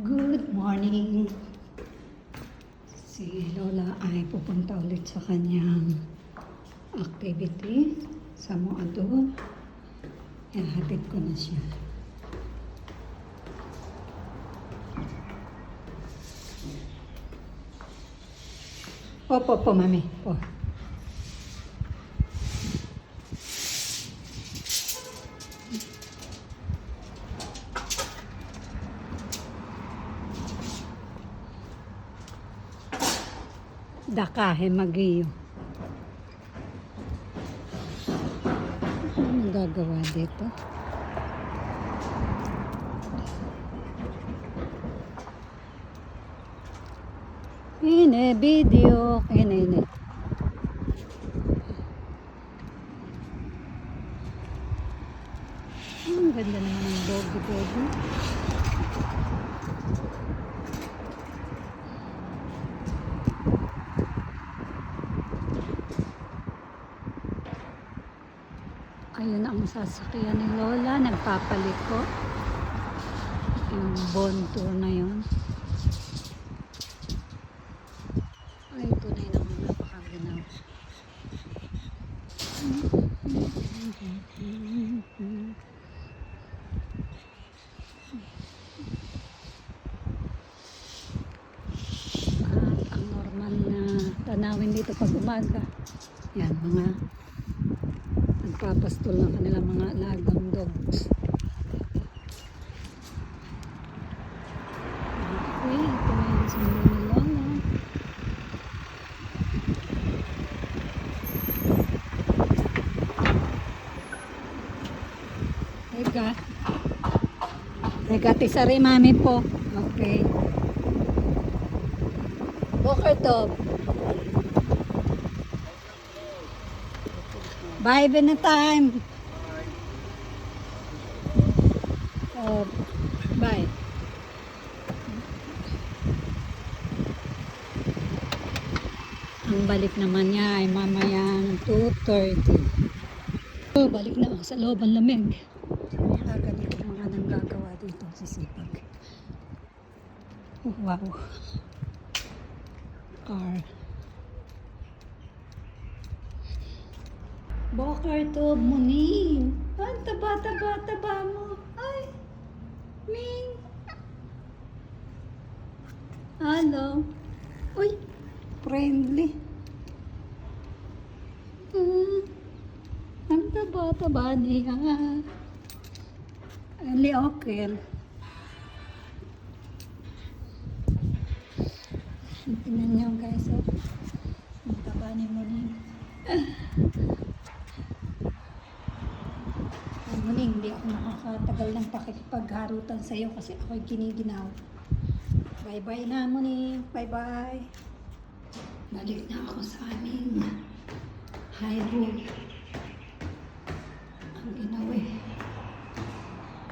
Good morning. Si Lola ay pupunta ulit sa kanyang activity sa Moador. Ihatid ko na siya. Opo, mami. Po. Dakahe Magiyo. Anong gagawa dito? Ine video. Ine. Ang ganda naman ng doggy. Ayun ang sasakyan ni Lola, nagpapaliko. Yung Bon Tour na yun. Ay, tunay naman napakaganaw. At ang normal na tanawin dito pag umaga. Yan, mga nagpapastol ng kanilang mga alagang dogs. Okay, ito na yung sundo ni Lola. Teka, tisari mami po. Okay. Boker to. Bye, time. Bye. Ang balik naman niya ay mamayang 2:30. Oh, balik na ako sa loob ang lamig. Ganito mga nang gagawa dito sa sipag. Oh, wow. Car. Boker to, Muning. Ang taba mo. Ay, Ming. Hello. Uy, friendly. Ang taba niya. Ali, okay. Tingnan niyo guys. Ang taba ni Muning. Muning, hindi ako nakakatagal ng pakikipagharutan sa iyo kasi ako'y giniginaw. Bye-bye na, Muning. Bye-bye. Balik na ako sa aming high road. Ang ginawa eh.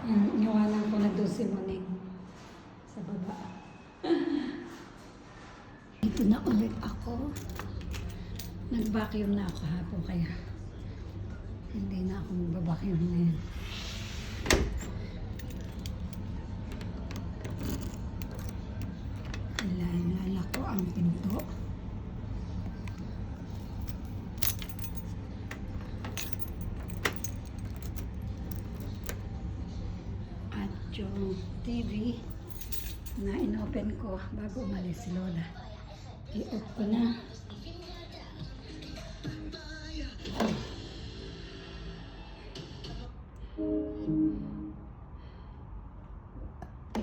Iniwanan ko na doon si Muning sa baba. Dito na ulit ako. Nag-vacuum na ako hapon kaya hindi na ako mag-vacuum ngayon. Lalako ang pinto. At yung TV na inopen ko bago umalis si Lola. I-off ko na.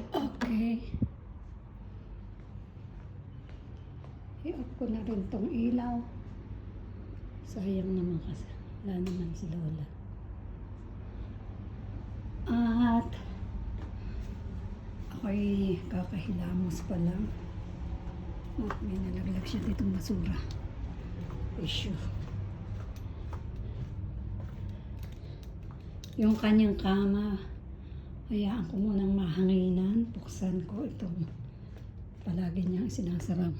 Okay. I-off ko na rin tong ilaw. Sayang naman kasi. Wala naman si Lola. At ako'y kakahilamos pa lang. At may nalaglag siya ditong basura. Issue. Yung kanyang kama, hayaan ko munang mahanginan. Buksan ko itong palagi niyang sinasarang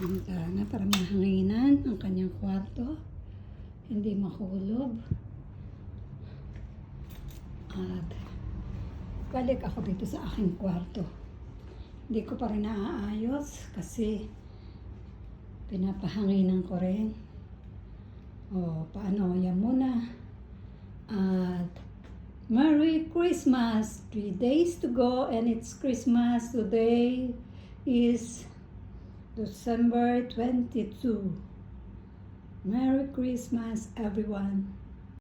bintana para mahanginan ang kanyang kwarto. Hindi makulob. At Balik ako dito sa aking kwarto. Hindi ko pa rin naaayos kasi pinapahanginan ko rin. O, paano? Yan muna. At Merry Christmas! 3 days to go and it's Christmas. Today is December 22. Merry Christmas, everyone.